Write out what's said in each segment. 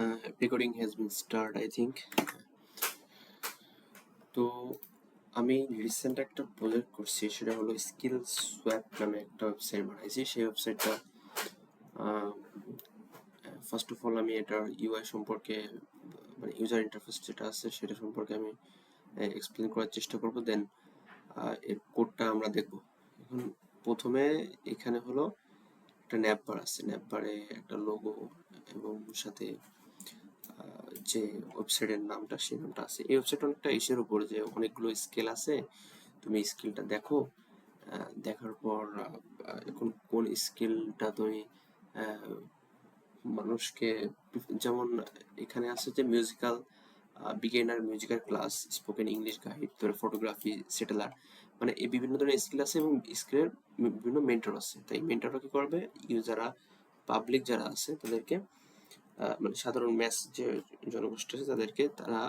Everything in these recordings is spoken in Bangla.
Recording has been started, I think. তো আমি রিসেন্ট একটা প্রজেক্ট করছি, সেটা হলো স্কিল সোয়াপ নামে একটা ওয়েবসাইট বানাইছি। সেই ওয়েবসাইটটা ফার্স্ট অফ অল আমি এটার ইউআই সম্পর্কে, মানে ইউজার ইন্টারফেস যেটা আছে সেটা সম্পর্কে আমি এক্সপ্লেন করার চেষ্টা করব। দেন এর কোডটা আমরা দেখব। এখন প্রথমে এখানে হলো একটা ন্যাপবার আছে, ন্যাপবারে একটা লোগো এবং সাথে যে ওয়েবসাইটের নামটা, সেই নামটা আছে। এই ওয়েবসাইট অনেকটা ইসের উপর, যে অনেকগুলো স্কেল আছে, তুমি স্কিলটা দেখো, দেখার পর এখন কোন স্কিলটা তুমি মানুষকে, যেমন এখানে আছে যে musical beginner musical class, spoken English guide, তারপরে ফটোগ্রাফি, সেটেলার, মানে এই বিভিন্ন ধরনের স্কিল আছে এবং স্কিলের বিভিন্ন মেন্টর আছে। তাই মেন্টররা কি করবে, যারা পাবলিক যারা আছে তাদেরকে, মানে সাধারণ ম্যাথ যে জনগোষ্ঠী আছে তাদেরকে তারা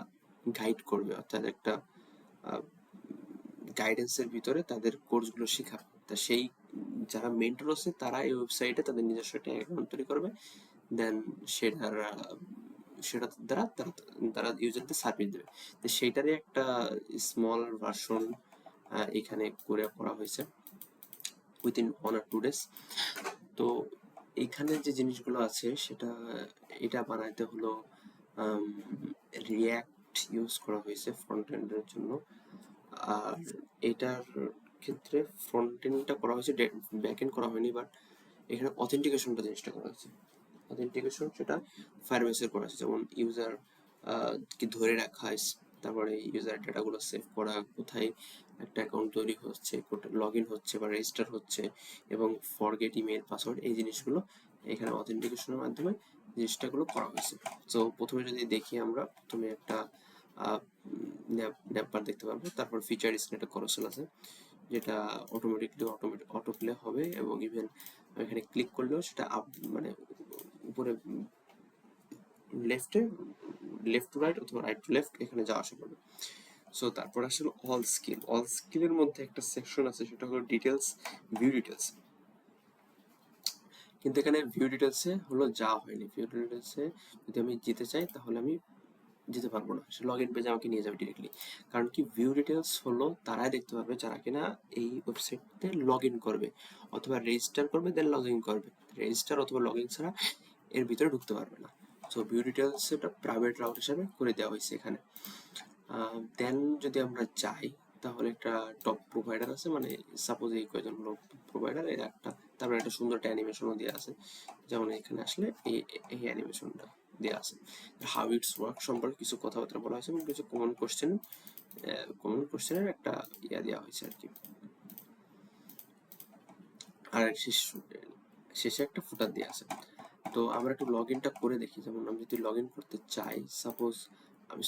গাইড করবে, অর্থাৎ একটা গাইডেন্সের ভিতরে তাদের কোর্সগুলো শেখাবে। তা সেই যারা মেন্টর আছে তারা এই ওয়েবসাইটে তাদের নিজস্ব একটা অ্যাকাউন্ট তৈরি করবে। দেন সেটা দ্বারা তারা ইউজারদের সার্ভিস দেবে। তো সেইটারই একটা স্মল ভার্সন এখানে করে করা হয়েছে উইথিন 1 or 2 days। তো এখানে যে জিনিসগুলো আছে সেটা, এটা বানাইতে হলো রিয়াক্ট ইউজ করা হয়েছে ফ্রন্ট এন্ডের জন্য। আর এটার ক্ষেত্রে ফ্রন্ট এন্ডটা করা হয়েছে, ব্যাক এন্ড করা হয়নি। বাট এখানে অথেন্টিকেশনটা জিনিসটা করা হয়েছে। অথেন্টিকেশন সেটা ফায়ারবেসের করা হয়েছে, যেমন ইউজার কি ধরে রাখা, তারপরে ইউজার ডেটাগুলো সেভ করা, কোথায় একটা অ্যাকাউন্ট তৈরি হচ্ছে, লগ ইন হচ্ছে বা রেজিস্টার হচ্ছে, এবং ফরগেট ইমেল পাসওয়ার্ড, এই জিনিসগুলো এখানে অথেন্টিকেশনের মাধ্যমে জিনিসটাগুলো করা হয়েছে। তো প্রথমে যদি দেখি, আমরা প্রথমে একটা ন্যাপবার দেখতে পারবো। তারপর ফিচার স্ক্রিনে একটা করসেল আছে, যেটা অটোমেটিকলি অটো প্লে হবে, এবং ইভেন এখানে ক্লিক করলেও সেটা মানে উপরে লেফট টু রাইট অথবা রাইট টু লেফট এখানে যাওয়া আসা করবে। সো তারপর আসলে অল স্কিলের মধ্যে একটা সেকশন আছে, সেটা হলো ডিটেলস, ভিউ ডিটেলস। কিন্তু এখানে ভিউ ডিটেলসে হলো যাওয়া হয়নি। ভিউ ডিটেলসে যদি আমি যেতে চাই তাহলে আমি যেতে পারবো না, সে লগ ইন পেজে আমাকে নিয়ে যাবে ডিরেক্টলি। কারণ কি, ভিউ ডিটেলস হলো তারাই দেখতে পারবে যারা কিনা এই ওয়েবসাইটে লগ ইন করবে অথবা রেজিস্টার করবে, দেন লগ ইন করবে। রেজিস্টার অথবা লগ ইন ছাড়া এর ভিতরে ঢুকতে পারবে না। সো ভিউ ডিটেলস এটা প্রাইভেট রাউট হিসাবে করে দেওয়া হয়েছে এখানে। দেন যদি আমরা যাই, তাহলে একটা টপ প্রোভাইডার আছে, মানে সাপোজ এই কয়জন হলো প্রোভাইডার, এর একটা, তারপরে একটা সুন্দর একটা অ্যানিমেশনও দেওয়া আছে। যেমন এখানে আসলে এই অ্যানিমেশনটা দেওয়া আছে। হাউ ইটস ওয়ার্ক সম্পর্কে কিছু কথাবার্তা বলা হয়েছে এবং কিছু কমন কোশ্চেনের একটা দেওয়া হয়েছে আর কি। আর শেষে একটা ফুটার দেওয়া আছে। তো আমরা একটু লগ ইনটা করে দেখি। যেমন আমি যদি লগ ইন করতে চাই, সাপোজ আমি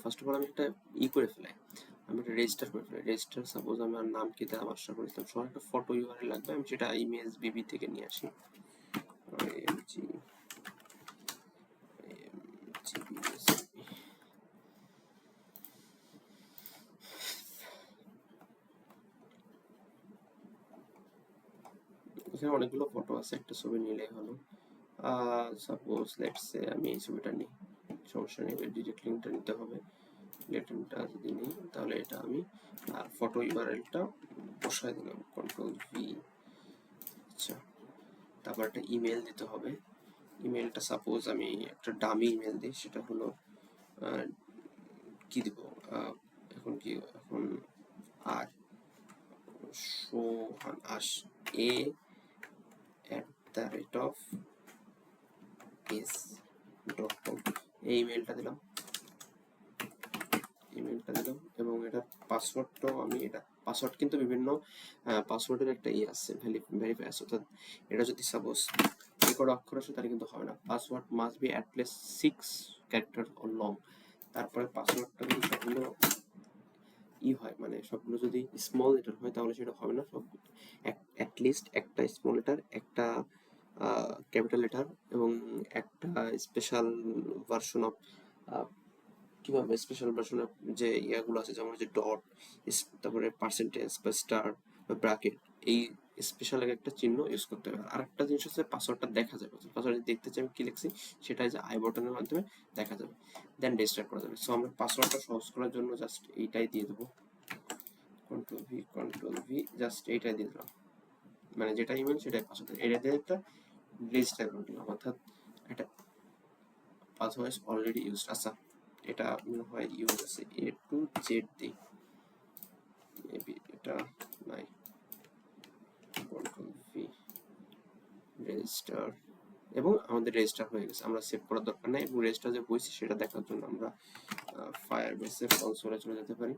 ফার্স্ট অফ অল আমি একটা করে ফেলাই, আমি একটা রেজিস্টার করে ফেলাই। রেজিস্টার, সাপোজ আমার নাম কি দেওয়া, আমার সাফর ইসলাম সহ একটা ফটো ইউআরএল লাগবে, আমি সেটা ইমেজ বিবি থেকে নিয়ে আসি। এখানে অনেকগুলো ফটো আছে, একটা ছবি নিলেই হলো। সাপোজ লেটস সে আমি এই ছবিটা নিই, সমস্যা নেই, ডিরেক্ট লিঙ্কটা নিতে হবে। লেটেনটা যদি নিই তাহলে এটা আমি ফটো ইউআরএলটা বসায় দিলাম, Ctrl+V। আচ্ছা, তারপর একটা ইমেল দিতে হবে। ইমেলটা সাপোজ আমি একটা ডামি ইমেল দিই, সেটা হলো কি দিব এখন, আর সোহান আশ a@s.com, এই ইমেলটা দিলাম এবং এটার পাসওয়ার্ডটাও আমি, এটা পাসওয়ার্ড কিন্তু বিভিন্ন পাসওয়ার্ডের একটা আছে, ভেরিফাই আছে। অর্থাৎ এটা যদি সাপোজ রেকর্ড অক্ষর আসে তাহলে কিন্তু হবে না। Password must be at least 6 character or long. তারপরে পাসওয়ার্ডটা যদি সবগুলো হয়, মানে সবগুলো যদি স্মল লেটার হয় তাহলে সেটা হবে না। সব অ্যাট লিস্ট একটা স্মল লেটার, একটা ক্যাপিটাল লেটার এবং একটা স্পেশাল ভার্সন অফ, কিভাবে স্পেশাল ভার্সনের যে ইয়াগুলো আছে, যেমন হচ্ছে ডট, তারপরে পার্সেন্টেজ বা স্টার বা ব্র্যাকেট, এই স্পেশাল একটা চিহ্ন ইউজ করতে হবে। আর একটা জিনিস হচ্ছে পাসওয়ার্ডটা দেখা যাবে, পাসওয়ার্ড দেখতে চাই আমি কি লিখছি সেটা যে আই বাটনের মাধ্যমে দেখা যাবে, দেন রেজিস্টার করা যাবে। সো আমরা পাসওয়ার্ডটা সহজ করার জন্য জাস্ট এইটাই দিয়ে দেবো, কন্ট্রোল ভি জাস্ট এইটাই দিয়ে দিলাম, মানে যেটা ইমেল সেটাই পাসওয়ার্ড, এটা দিয়ে একটা রেজিস্টার করে দিলাম, অর্থাৎ এটা পাসওয়ার্ড অলরেডি ইউজড। আচ্ছা এটা মনে হয় ইউজ আছে, A to Z দিই, মেবি এটা নাই, কন্ট্রোল ভি রেজিস্টার, এবং আমাদের রেজিস্টার হয়ে গেছে, আমরা সেভ করার দরকার নেই। এবং রেজিস্টার যে হয়েছে সেটা দেখার জন্য আমরা ফায়ারবেসের কনসোলে চলে যেতে পারি।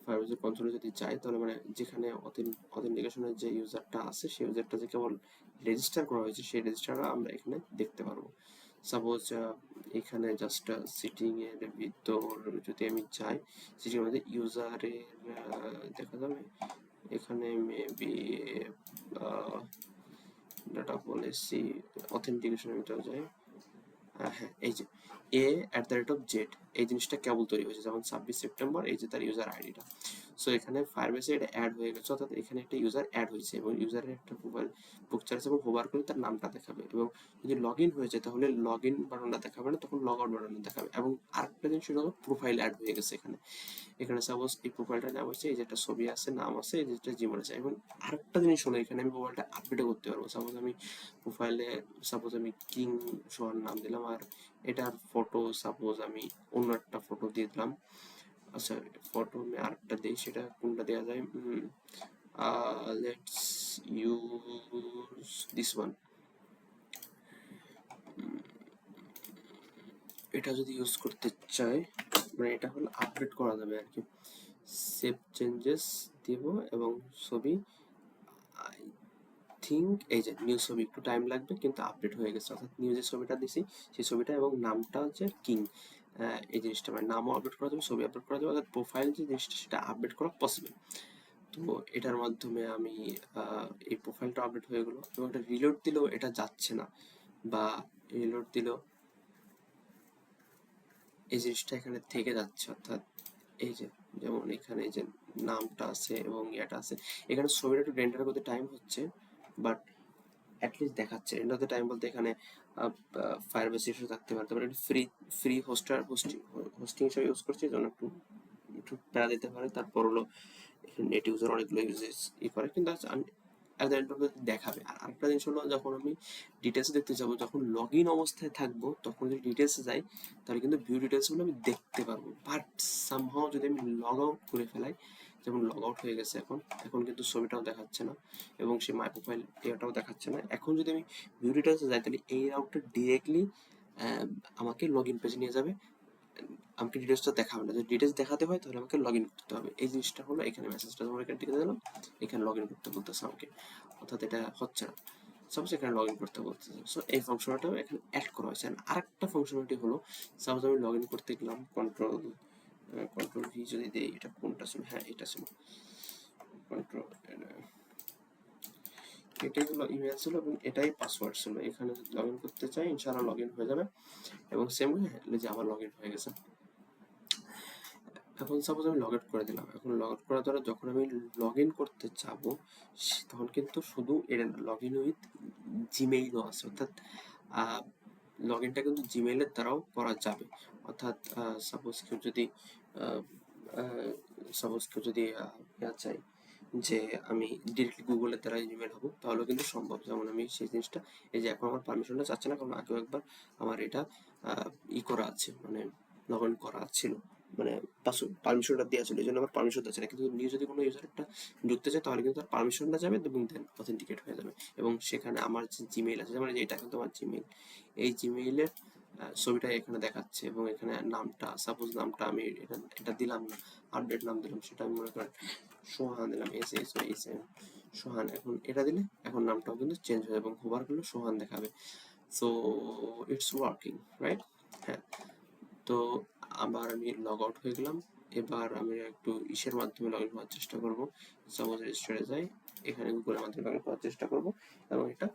ফায়ারবেসের কনসোলে যদি যাই তাহলে মানে যেখানে অথেন্টিকেশনের যে ইউজারটা আছে সেই ইউজারটা যে কেবল রেজিস্টার করা হয়েছে সেই রেজিস্টারটা আমরা এখানে দেখতে পারবো। সাপোজ এখানে জাস্ট সিটিং এর ভিতর যদি আমি যাই, সিটিং এর মধ্যে ইউজারের দেখা যাবে, এখানে মেবি ডাটা পলিসি অথেন্টিকেশনের ভিতরে যাই, হ্যাঁ এই যে A@Z এই জিনিসটা কেবল তৈরি হয়েছে, যেমন 26 সেপ্টেম্বর, এই যে তার ইউজার আইডিটা। সো এখানে ফায়ারবেসে এটা অ্যাড হয়ে গেছে, অর্থাৎ এখানে একটা ইউজার অ্যাড হয়েছে এবং ইউজারের একটা প্রোফাইল পিকচার আছে এবং হোভার করে তার নামটা দেখাবে, এবং যদি লগ ইন হয়েছে তাহলে লগ ইন বাটনটা দেখাবে না, তখন লগ আউট বাটনটা দেখাবে। এবং আরেকটা জিনিস সেটা হলো প্রোফাইল অ্যাড হয়ে গেছে এখানে, এখানে সাপোজ এই প্রোফাইলটা নেওয়া হয়েছে, এই যে একটা ছবি আছে, নাম আছে, এই যেটা জিমেল আছে। এবং আরেকটা জিনিস হলো এখানে আমি প্রোফাইলটা আপডেটও করতে পারবো। সাপোজ আমি প্রোফাইলে আমি কিং সোহান নাম দিলাম, আর এটার ফটো সাপোজ আমি অন্য একটা ফটো দিয়ে দিলাম। আচ্ছা ফটো আমি আরেকটা দিই, সেটা কোনটা দেওয়া যায়, লেটস ইউজ দিস ওয়ান। এটা যদি ইউজ করতে চাই, মানে এটা হলো আপডেট করা যাবে আর কি, সেভ চেঞ্জেস দিব এবং ছবি, আই থিঙ্ক এই যে নিউ ছবি, একটু টাইম লাগবে কিন্তু আপডেট হয়ে গেছে, অর্থাৎ নিউ যে ছবিটা দিছি সেই ছবিটা এবং নামটা হচ্ছে কিং, এই জিনিসটা মানে নামও আপডেট করা যাবে, ছবি আপডেট করা যাবে, অর্থাৎ প্রোফাইল যে জিনিসটা সেটা আপডেট করা পসিবল। তো এটার মাধ্যমে আমি এই প্রোফাইলটা আপডেট হয়ে গেলো, এবং এটা রিলোড দিলেও এটা যাচ্ছে না, বা রিলোড দিলেও এই জিনিসটা এখানে থেকে যাচ্ছে, অর্থাৎ এই যে যেমন এখানে এই যে নামটা আছে এবং ইয়েটা আছে, এখানে ছবিটা একটু রেন্ডার করতে টাইম হচ্ছে, বাট অ্যাটলিস্ট দেখাচ্ছে। এন্ড অফ দ্য টাইম বলতে এখানে ফায়ারবেস ইস্যু থাকতে পারে, তারপরে ফ্রি হোস্টিং হিসেবে ইউজ করছি, জন্য একটু একটু প্যারা দিতে পারে। তারপর হলো নেট ইউজার অনেকগুলো ইউজেস করে, কিন্তু at the end of the দেখাবে। আর আরেকটা জিনিস হলো যখন আমি ডিটেলস দেখতে যাবো, যখন লগ ইন অবস্থায় থাকবো তখন যদি ডিটেলসে যাই তাহলে কিন্তু ভিউ ডিটেলসগুলো আমি দেখতে পারবো, বাট সামহাও যদি আমি লগ আউট করে ফেলাই, যেমন লগ আউট হয়ে গেছে এখন, এখন কিন্তু ছবিটাও দেখাচ্ছে না এবং সে মাই প্রোফাইল এটাও দেখাচ্ছে না। এখন যদি আমি ভিউ ডিটেলসে যাই তাহলে এই রাউটটা ডিরেক্টলি আমাকে লগ ইন পেজে নিয়ে যাবে, আমাকে ডিটেলসটা দেখাবে না। যদি ডিটেলস দেখাতে হয় তাহলে আমাকে লগ ইন করতে হবে। এই জিনিসটা হলো এখানে মেসেজটা যখন এখানে টিকে দিলাম, এখানে লগ ইন করতে বলতেছে আমাকে, অর্থাৎ এটা হচ্ছে না, সাপোজ এখানে লগ ইন করতে বলতেছে। সো এই ফাংশনটাও এখানে অ্যাড করা হয়েছে। আরেকটা ফাংশনালিটি হলো, সাপোজ আমি লগ ইন করতে গেলাম, কন্ট্রোল ভি যদি দেই, এটা কোনটা ছিল, হ্যাঁ এটা ছিল কন্ট্রোল, এটাই হলো ইমেল ছিল এবং এটাই পাসওয়ার্ড ছিল। এখানে যদি লগ ইন করতে চাই ইনশাআল্লাহ লগ ইন হয়ে যাবে, এবং সেম যে আমার লগ ইন হয়ে গেছে। এখন সাপোজ আমি লগ আউট করে দিলাম, এখন লগ আউট করার দ্বারা যখন আমি লগ ইন করতে যাব তখন কিন্তু শুধু এটা না, লগ ইন উইথ জিমেইলও আছে, অর্থাৎ লগ ইনটা কিন্তু জিমেইলের দ্বারাও করা যাবে। অর্থাৎ সাপোজ কেউ যদি ইয়া চাই যে আমি ডিরেক্টলি গুগলের দ্বারা ইমেল হবো, তাহলেও কিন্তু সম্ভব। যেমন আমি সেই জিনিসটা, এই যে এখন আমার পারমিশনটা চাচ্ছে না, কারণ আগেও একবার আমার এটা করা আছে, মানে লগ ইন করা ছিল, মানে পারমিশনটা দেওয়া ছিল, এই জন্য আমার পারমিশন দিচ্ছে না। কিন্তু নিউ যদি কোনো ইউজার একটা ঢুকতে চায় তাহলে কিন্তু তার পারমিশনটা যাবে এবং দেন অথেন্টিকেট হয়ে যাবে, এবং সেখানে আমার যে জিমেইল আছে, যেমন এটা কিন্তু আমার জিমেইল, এই জিমেইলের ছবিটা এখানে দেখাচ্ছে, এবং এখানে নামটা, সাপোজ নামটা আমি এটা দিলাম না, আপডেট নাম দিলাম, সেটা আমি মনে করেন সোহান দিলাম, SHOHAN সোহান। এখন এটা দিলে এখন নামটাও কিন্তু চেঞ্জ হয়ে যাবে এবং হোভার করলে সোহান দেখাবে। So it's working, right? হ্যাঁ। তো আবার আমি লগ আউট হয়ে গেলাম, এবার আমি একটু ইসের মাধ্যমে লগ ইন করার চেষ্টা করব। সাপোজ রেজিস্টারে যাই, এখানে গুগলের মাধ্যমে লগ ইন করার চেষ্টা করব, এবং এটা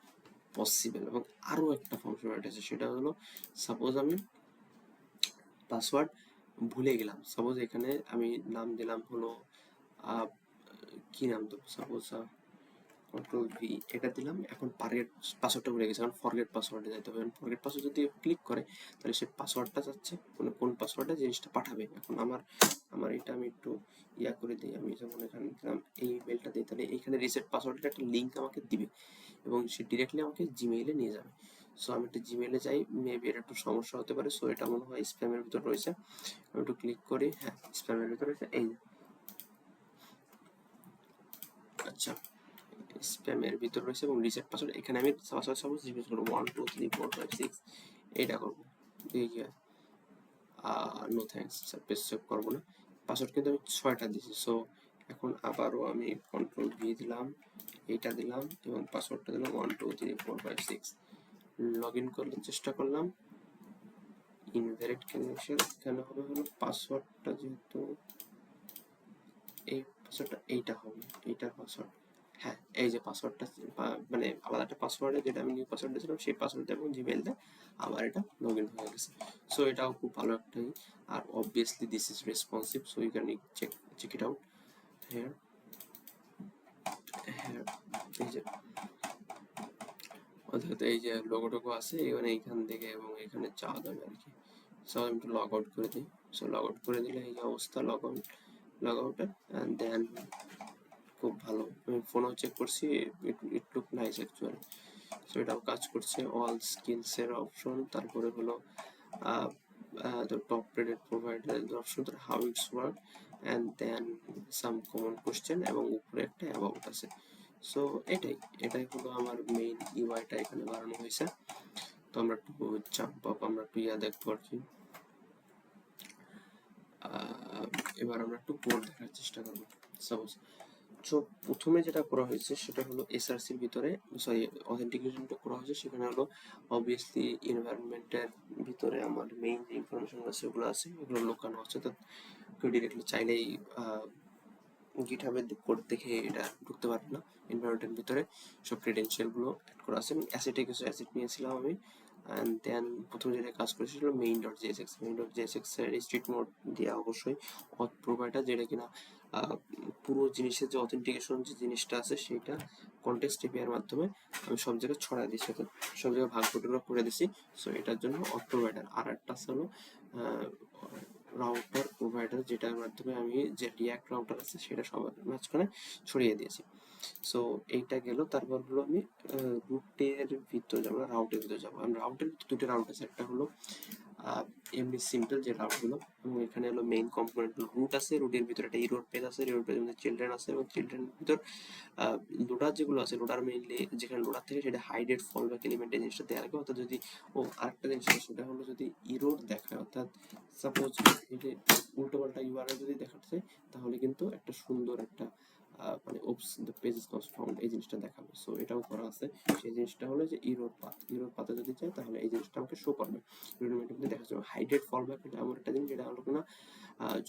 পসিবল। এবং আরও একটা ফাংশনালিটি আছে, সেটা হলো সাপোজ আমি পাসওয়ার্ড ভুলে গেলাম, সাপোজ এখানে আমি নাম দিলাম হলো কি নাম দেবো, সাপোজ কন্ট্রোল ভি এটা দিলাম। এখন পাসওয়ার্ডটা ভুলে গেছে, এখন ফরগেট পাসওয়ার্ডে যাইতে হবে। ফরগেট পাসওয়ার্ড যদি ক্লিক করে তাহলে সে পাসওয়ার্ডটা চাচ্ছে, মানে কোন পাসওয়ার্ডে জিনিসটা পাঠাবে। এখন আমার এটা আমি একটু ইয়া করে দিই, আমি যেমন এখানে দিলাম এই ইমেলটা দিই, তাহলে এইখানে রিসেট পাসওয়ার্ডের একটা লিঙ্ক আমাকে দিবে এবং সে ডিরেক্টলি আমাকে জিমেইলে নিয়ে যাবে। সো আমি একটু জিমেইলে যাই, মেবি এটা একটু সমস্যা হতে পারে। সো এটা মনে হয় স্প্যামের ভিতর রয়েছে, আমি একটু ক্লিক করি। হ্যাঁ, স্প্যামের ভিতর রয়েছে এই। আচ্ছা, স্প্যামের ভিতর রয়েছে এবং রিসেট পাসওয়ার্ড। এখানে আমি পাসওয়ার্ড সাপোজ জিজ্ঞেস করবো 1 2 3 4 5 6 এইটা করবো। এই নো থ্যাঙ্কস, পেজ সেভ করবো না। পাসওয়ার্ড কিন্তু আমি 6টা দিয়েছি। সো এখন আবারও আমি কন্ট্রোল ভি দিলাম, এইটা দিলাম এবং পাসওয়ার্ডটা দিলাম 1 2 3 4 5 6। লগ ইন করলে চেষ্টা করলাম, ইনভ্যালিড কানেকশন। কেন হবে হলো পাসওয়ার্ডটা যেহেতু এই পাসওয়ার্ডটা এইটা হবে, এইটার পাসওয়ার্ড। হ্যাঁ, এই যে পাসওয়ার্ডটা মানে আলাদা একটা পাসওয়ার্ডে যেটা আমি নিউ পাসওয়ার্ড দিয়েছিলাম সেই পাসওয়ার্ডটা এবং জিমেইল দেয় আবার এটা লগ ইন হয়ে গেছে। সো এটাও খুব ভালো একটাই। আর obviously this is responsive, so you can check it out here. হ্যাঁ, এই যে অর্থাৎ এই যে লোগো টোগো আছে এখানে, এইখান থেকে এবং এখানে যাওয়া যাবে আর কি। সো আমি একটু লগ আউট করে দিই। সো লগ আউট করে দিলে এই যে অবস্থা লগ আউটের। অ্যান্ড দেন খুব ভালো, আমি ফোনেও চেক করছি, ইট লুক নাইস অ্যাকচুয়ালি। সো এটাও কাজ করছে। অল স্কিলসের অপশন, তারপরে হলো the top rated provider অপশন, তার how it's work and then some common question এবং উপরে একটা অ্যাবাউট আছে। সো এটাই হলো আমার মেইন ইউআইটা এখানে বানানো হয়েছে। তো আমরা একটু জাম্প আপ, আমরা একটু দেখবো আর কি। এবার আমরা একটু কোড দেখার চেষ্টা করবো। সাপোজ সো প্রথমে যেটা করা হয়েছে সেটা হলো এসআরসির ভিতরে, সরি অথেন্টিকেশনটা করা হয়েছে, সেখানে হলো অবভিয়াসলি এনভায়রনমেন্টের ভিতরে আমার মেইন যে ইনফরমেশন আছে ওগুলো আছে, এগুলো লোকানো আছে। তো কেউ ডিরেক্টলি চাইলেই গিটহাবে কোড দেখে এটা ঢুকতে পারবে না। এনভায়রনমেন্টের ভিতরে সব ক্রেডেনশিয়ালগুলো অ্যাড করা আছে। অ্যাসেটে কিছু অ্যাসেট নিয়েছিলাম আমি। অ্যান্ড দেন প্রথম যেটা কাজ করেছিল main.jsx এর স্ট্রিট মোড দেওয়া অবশ্যই অথ প্রোভাইডার, যেটা কিনা পুরো জিনিসের যে অথেন্টিকেশন যে জিনিসটা আছে সেটা কন্টেক্সট এপিআইয়ের মাধ্যমে আমি সব জায়গায় ছড়াই দিচ্ছি, অর্থাৎ সব জায়গায় ভাগ করে দিছি। সো এটার জন্য অথ প্রোভাইডার। আর একটা হলো রাউটার প্রোভাইডার, যেটার মাধ্যমে আমি যে রিয়াক্ট রাউটার আছে সেটা সবার মাঝখানে ছড়িয়ে দিয়েছি। সো এইটা গেল। তারপর হলো আমি রুটের ভিতরে যাবো, রাউটের ভিতরে যাবো। আমি রাউটের ভিতরে দুটো রাউট আছে, একটা হলো এমনি সিম্পল যে রাউটগুলো, এবং এখানে হলো মেইন কম্পোনেন্ট হলো রুট আছে, রুটের ভিতরে একটা ইরোড পেজ আছে, ইরোড পেজের মধ্যে চিলড্রেন আছে এবং চিলড্রেনের ভিতর লোডার যেগুলো আছে, লোডার মেইনলি যেখানে লোডার থেকে সেটা হাইডেড ফল ব্যাক এলিমেন্ট এই জিনিসটা দেওয়া রাখবে। অর্থাৎ যদি আরেকটা জিনিস আছে সেটা হলো যদি ইরোড দেখায়, অর্থাৎ সাপোজ এই যে উল্টো পাল্টা ইউআরএল যদি দেখাচ্ছে তাহলে কিন্তু একটা সুন্দর একটা মানে ওপস the page is not found এই জিনিসটা দেখাবে। সো এটাও করা আছে। সেই জিনিসটা হলো যে ইরোড পাতে যদি চাই তাহলে এই জিনিসটা আমাকে শো করবে, ইরোড মধ্যে দেখা যাবে। হাইডেড ফল ব্যাক এটা এমন একটা জিনিস যেটা হলো কিনা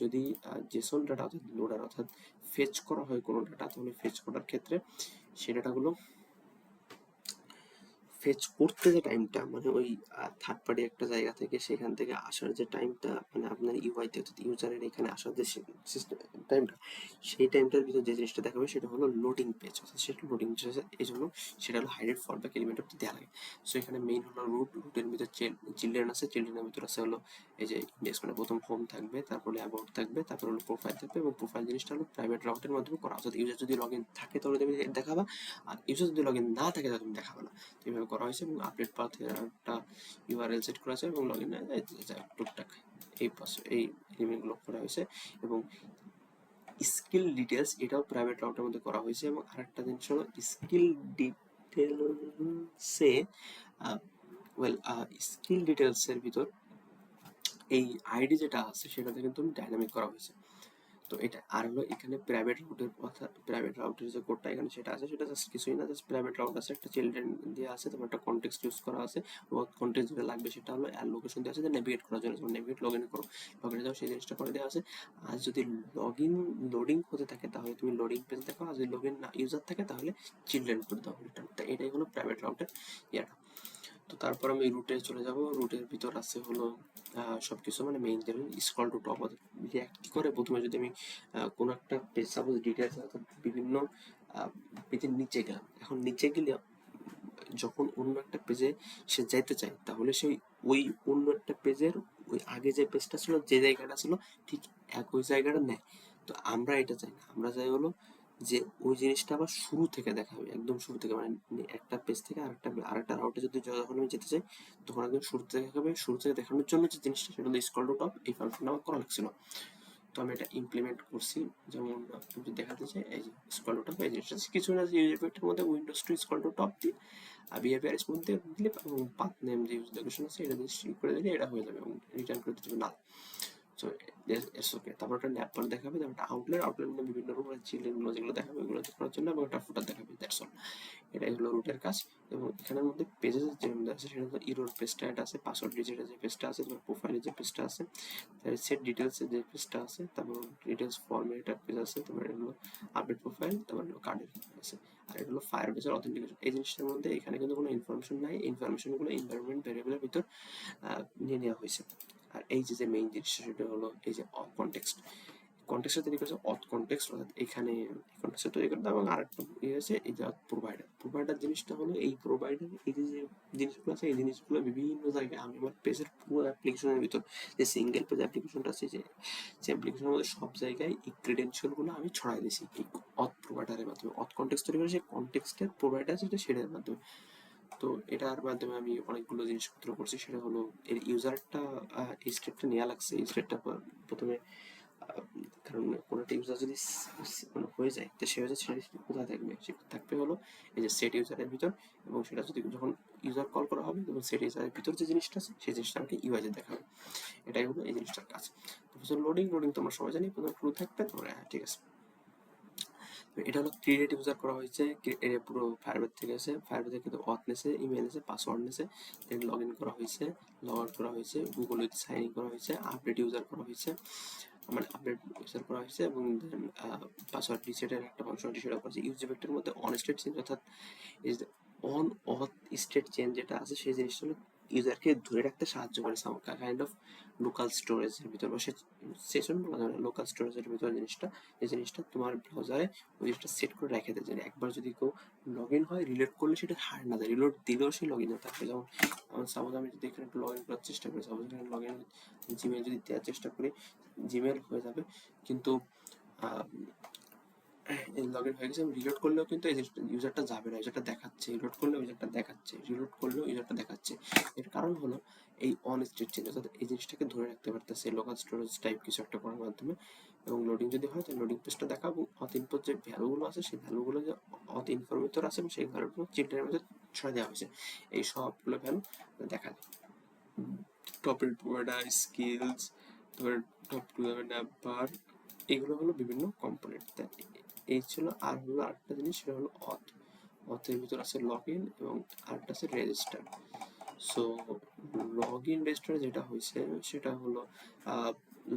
যদি জেসন ডাটা অর্থাৎ লোডার অর্থাৎ ফেচ করা হয় কোনো ডাটা, তাহলে ফেচ করার ক্ষেত্রে সেই ডাটাগুলো ফেচ করতে যে টাইমটা, মানে ওই থার্ড পার্টি একটা জায়গা থেকে সেখান থেকে আসার যে টাইমটা, মানে আপনার ইউআইতে অর্থাৎ ইউজারের এখানে আসার যে সিস্টেম টাইমটা, সেই টাইমটার ভিতরে যে জিনিসটা দেখাবে সেটা হলো লোডিং পেজ, অর্থাৎ সেটা লোডিং পেজ। এই জন্য সেটা হলো হাইডেড ফলব্যাক এলিমেন্ট অব্দি দেওয়া লাগে। সো এখানে মেইন হলো রুটের ভিতরে চিলড্রেন আছে, চিলড্রেনের ভিতরে আছে হলো এই যে ইন্ডেক্স, মানে প্রথম হোম থাকবে, তারপরে অ্যাবাউট থাকবে, তারপরে হলো প্রোফাইল থাকবে, এবং প্রোফাইল জিনিসটা হলো প্রাইভেট রাউটের মাধ্যমে করা। অর্থাৎ ইউজার যদি লগ ইন থাকে তাহলে তুমি দেখাবা, আর ইউজার যদি লগ ইন না থাকে তাহলে তুমি দেখাবে না। এইভাবে করা হয়েছে। এবং আপডেট পাথে একটা ইউআরএল সেট করা আছে এবং লগ ইন টুকটাক এই এলিমেন্টগুলো করা হয়েছে। এবং স্কিল ডিটেলস এটাও প্রাইভেট রাউটের মধ্যে করা হয়েছে। এবং আরেকটা জিনিস হলো স্কিল ডিটেলসে স্কিল ডিটেলসের ভিতর এই আইডি যেটা আছে সেটাতে কিন্তু ডাইনামিক করা হয়েছে। তো এটা আর হলো এখানে প্রাইভেট রাউটের কথা, প্রাইভেট রাউটের যে কোডটা এখানে সেটা আছে, সেটা জাস্ট কিছুই না, জাস্ট প্রাইভেট রাউট আছে, একটা চিলড্রেন দেওয়া আছে, তারপর একটা কনটেক্সট ইউজ করা আছে। এবং কনটেক্সট যেটা লাগবে সেটা হলো আর লোকেশন দেওয়া আছে যে নেভিগেট করার জন্য, যখন নেভিগেট লগ ইন করো, লগ ইনে যাও সেই জিনিসটা করে দেওয়া আছে। আর যদি লগ ইন লোডিং হতে থাকে তাহলে তুমি লোডিং পেজ দেখো, আর যদি লগ ইন না ইউজার থাকে তাহলে চিলড্রেন করে দাও রিটার্ন। তো এটাই হলো প্রাইভেট রাউটের ইয়াটা। তো তারপর আমি রুটে চলে যাব। রুটের ভিতর আছে হলো সবকিছু, মানে মেইন যেটা স্ক্রল টু টপ রিয়াক্ট করে। প্রথমে যদি আমি কোনো একটা পেজ সাপোজ ডিটেলস অর্থাৎ বিভিন্ন পেজের নিচে গেলাম, এখন নিচে গেলে যখন অন্য একটা পেজে সে যাইতে চায় তাহলে সেই ওই অন্য একটা পেজের ওই আগে যে পেজটা ছিল, যে জায়গাটা ছিল ঠিক একই জায়গাটা নেয়। তো আমরা এটা চাই না, আমরা চাই হলো যে ওই জিনিসটা আবার শুরু থেকে দেখাবে, একদম শুরু থেকে, মানে একটা পেজ থেকে আরেকটা রাউটে যদি যখন আমি যেতে চাই তখন একদম শুরু থেকে দেখাবে। শুরু থেকে দেখানোর জন্য যে জিনিসটা সেটা হলো স্ক্রল টু টপ, এই ফাংশনটা আমার করা লাগছিল। তো আমি এটা ইমপ্লিমেন্ট করছি, যেমন যদি দেখাতে চাই এই যে স্ক্রল টু টপ, এই জিনিসটা কিছু না, যে ইউজার ইফেক্টের মধ্যে windows to scroll to top দিয়ে বিহেভিয়ারের মধ্যে দিলে এবং পাথ নেম যে ইউজ লোকেশন আছে এটা দিয়ে স্ট্রিক করে দিলে এটা হয়ে যাবে এবং রিটার্ন করে দিতে না। So it's okay. তারপর একটা ন্যাপার দেখাবে, তারপর একটা আউটলের মধ্যে বিভিন্ন রকমের চিহ্নগুলো যেগুলো দেখাবে ওগুলো করার জন্য, এবং একটা ফুটার দেখাবে, দ্যাটস অল। এটাই হলো রুটের কাজ। এবং এখানের মধ্যে পেজেস যে আছে সেটা হলো ইরোর পেজটা, এটা আছে পাসওয়ার্ড রিজেটের যে পেজটা আছে, তারপর প্রোফাইলের যে পেজটা আছে, সেট ডিটেলসের যে পেজটা আছে, তারপর ডিটেলস ফর্মের একটা পেজ আছে, তারপর এটা হলো আপডেট প্রোফাইল, তারপর হলো কার্ডের আছে, আর এটা হলো ফায়ার বেসের অথেন্টিকেশন। এই জিনিসটার মধ্যে এখানে কিন্তু কোনো ইনফরমেশন নাই, ইনফরমেশনগুলো এনভায়রনমেন্ট ভেরিয়েবলের ভিতর নিয়ে নেওয়া হয়েছে। আর এই যে মেইন জিনিসটা সেটা হলো এই যে কনটেক্সট, কনটেক্সট তৈরি করেছে অথ কনটেক্সট, অর্থাৎ এখানে কনটেক্সট তৈরি করতে, এবং আরেকটা ইয়ে আছে এই যে প্রোভাইডার জিনিসটা হলো এই প্রোভাইডার, এই যে জিনিসগুলো আছে এই জিনিসগুলো বিভিন্ন জায়গায় আমি আমার পেজের পুরো অ্যাপ্লিকেশনের ভিতর যে সিঙ্গেল পেজ অ্যাপ্লিকেশনটা আছে, যে অ্যাপ্লিকেশনের মধ্যে সব জায়গায় এই ক্রেডেনশিয়ালগুলো আমি ছড়াই দিয়েছি এই অথ প্রোভাইডারের মাধ্যমে। অথ কনটেক্সট তৈরি করে সেই কনটেক্সটের প্রোভাইডার যেটা সেটার মাধ্যমে। তো এটার মাধ্যমে আমি অনেকগুলো জিনিসপত্র করছি, সেটা হলো এর ইউজারটা, এই স্টেপটা নেওয়া লাগছে। এই স্টেপটা প্রথমে কারণ কোনো একটা ইউজার যদি মানে হয়ে যায় তো সে হচ্ছে সেটা কোথায় থাকবে, সেটা থাকবে হলো এই যে সেট ইউজারের ভিতর, এবং সেটা যদি যখন ইউজার কল করা হবে তখন সেট ইউজারের ভিতর যে জিনিসটা আছে সেই জিনিসটা আমাকে ইউআইতে দেখাবে। এটাই হলো এই জিনিসটার কাজ। তো লোডিং তোমরা সবাই জানি প্রথমে ট্রু থাকবে, তোমরা হ্যাঁ ঠিক আছে। এটা হলো ক্রিয়েট ইউজার করা হয়েছে, পুরো ফায়ারবেস থেকে আছে, ফায়ারবেস থেকে কিন্তু অথ নেছে, ইমেল নেছে, পাসওয়ার্ড নেছে, দেন লগ ইন করা হয়েছে, লগ আউট করা হয়েছে, গুগল উইথ সাইন ইন করা হয়েছে, আপডেট ইউজার করা হয়েছে, মানে আপডেট ইউজার করা হয়েছে, এবং দেন পাসওয়ার্ড রিসেটের একটা ফাংশন সেটা করেছে। ইউজ ইফেক্টের মধ্যে অন স্টেট চেঞ্জ, অর্থাৎ ইজ অন অথ স্টেট চেঞ্জ যেটা আছে সেই জিনিসটা হলো ইউজারকে ধরে রাখতে সাহায্য করে, কাইন্ড অফ লোকাল স্টোরেজের ভিতর বা সেশন লোকাল স্টোরেজের ভিতর জিনিসটা, এই জিনিসটা তোমার ব্রাউজারে ওই জিনিসটা সেট করে রেখে দেয়, যে একবার যদি কেউ লগ ইন হয় রিলোড করলে সেটা হার না যায়, রিলোড দিলেও সে লগ ইনে থাকবে। যেমন সাপোজ আমি যদি এখানে লগ ইন করার চেষ্টা করি, সাপোজ এখানে লগ ইন জিমেল যদি দেওয়ার চেষ্টা করি, জিমেল হয়ে যাবে, কিন্তু লগ ইন হয়ে গেছে, আমি রিলোড করলেও কিন্তু এই ইউজারটা যাবে না, ইউজারটা দেখাচ্ছে, রিলোড করলেও ইউজারটা দেখাচ্ছে, রিলোড করলেও ইউজারটা দেখাচ্ছে। এর কারণ হলো এই অন স্টেট চেঞ্জ, অর্থাৎ এই জিনিসটাকে ধরে রাখতে পারতেছে লোকাল স্টোরেজ টাইপ কিছু একটা করার মাধ্যমে। এবং লোডিং যদি হয় তাহলে লোডিং পেজটা দেখাবো, অথ ইনপুট যে ভ্যালুগুলো আছে সেই ভ্যালুগুলো যে অথ ইনফরমেটর আছে এবং সেই ভ্যালুগুলো চিল্ড্রেনের মধ্যে ছড়া দেওয়া হয়েছে, এই সবগুলো ভ্যালু দেখা যায়। টপ প্রোভাইডার স্কিলস, তারপরে টপ নাম্বার, এগুলো হলো বিভিন্ন কম্পোনেন্ট। এই ছিল। আর হলো আরেকটা জিনিস, সেটা হলো অথের ভিতর আছে লগ ইন এবং আরেকটা আছে register. So log in register যেটা হয়েছে সেটা হলো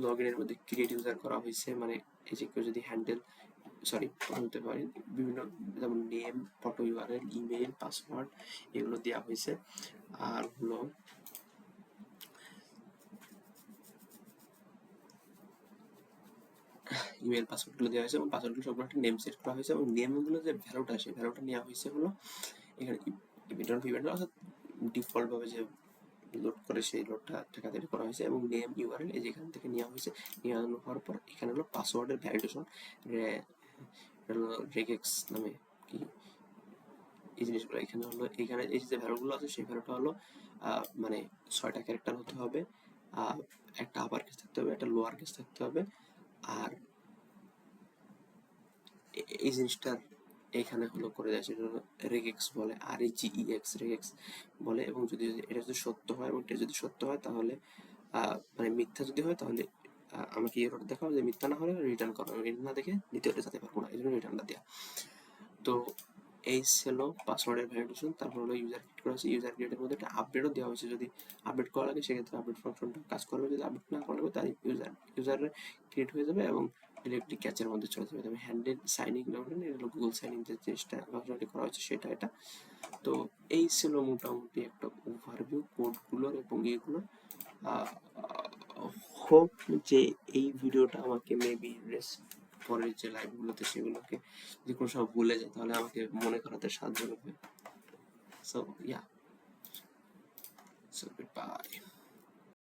লগ ইনের মধ্যে ক্রিয়েট ইউজার করা হয়েছে, মানে এই যে কেউ যদি হ্যান্ডেল বলতে পারেন বিভিন্ন, যেমন name, photo, URL, email, password, এগুলো দেওয়া হয়েছে। আর হলো ইমেল পাসওয়ার্ডগুলো দেওয়া হয়েছে এবং পাসওয়ার্ডগুলো সবগুলো একটা নেম সেট করা হয়েছে, এবং নেমগুলো যে ভ্যালুটা সেই ভ্যালুটা নেওয়া হয়েছে হলো এখানে ইভেন্ট, অর্থাৎ ডিফল্ট ভাবে যে লোড করে সেই লোডটা টাকাতে করা হয়েছে, এবং নেম ইউআরএল এই যেখান থেকে নেওয়া হয়েছে, নেওয়ানো হওয়ার পর এখানে হলো পাসওয়ার্ডের ভ্যালিডেশন, রেগেক্স নামে কি এই জিনিসগুলো এখানে হলো, এখানে এই যে ভ্যালুগুলো আছে সেই ভ্যালুটা হলো মানে 6টা ক্যারেক্টার হতে হবে, একটা আপার কেস থাকতে হবে, একটা লোয়ার কেস থাকতে হবে, আর এই জিনিসটার এখানে হলো করে দেয় সেটা হলো রেগেক্স বলে, আর এই জিইএক্স রেগেক্স বলে। এবং যদি এটা যদি সত্য হয় এবং এটা যদি সত্য হয় তাহলে মানে মিথ্যা যদি হয় তাহলে আমাকে এরর দেখাও, যে মিথ্যা না হলে রিটার্ন করো, রিটার্ন না দেখে দ্বিতীয়টা যেতে পারবো না, এই জন্য রিটার্নটা দেওয়া। তো এই ছিল পাসওয়ার্ডের ভ্যালিডেশন। তারপর হলো ইউজার ক্রিয়েট করা হয়েছে, ইউজার ক্রিয়েটের মধ্যে একটা আপডেটও দেওয়া হয়েছে, যদি আপডেট করা লাগে সেক্ষেত্রে আপডেট ফাংশনটা কাজ করবে, যদি আপডেট না করা লাগে তাই ইউজারের ক্রিয়েট হয়ে যাবে এবং ডিরেক্টলি ক্যাচের মধ্যে চলে যাবে। তবে হ্যান্ডেল সাইনিং এটা হলো গুগল সাইনিং যে জিনিসটা ফাংশনটি করা হয়েছে সেটা এটা। তো এই ছিল মোটামুটি একটা ওভারভিউ কোডগুলোর এবং এগুলোর। হোপ যে এই ভিডিওটা আমাকে মেবি পরের যে লাইভগুলোতে সেগুলোকে যদি কোনো সময় ভুলে যায় তাহলে আমাকে মনে করাতে সাহায্য করবে। So yeah, so good bye.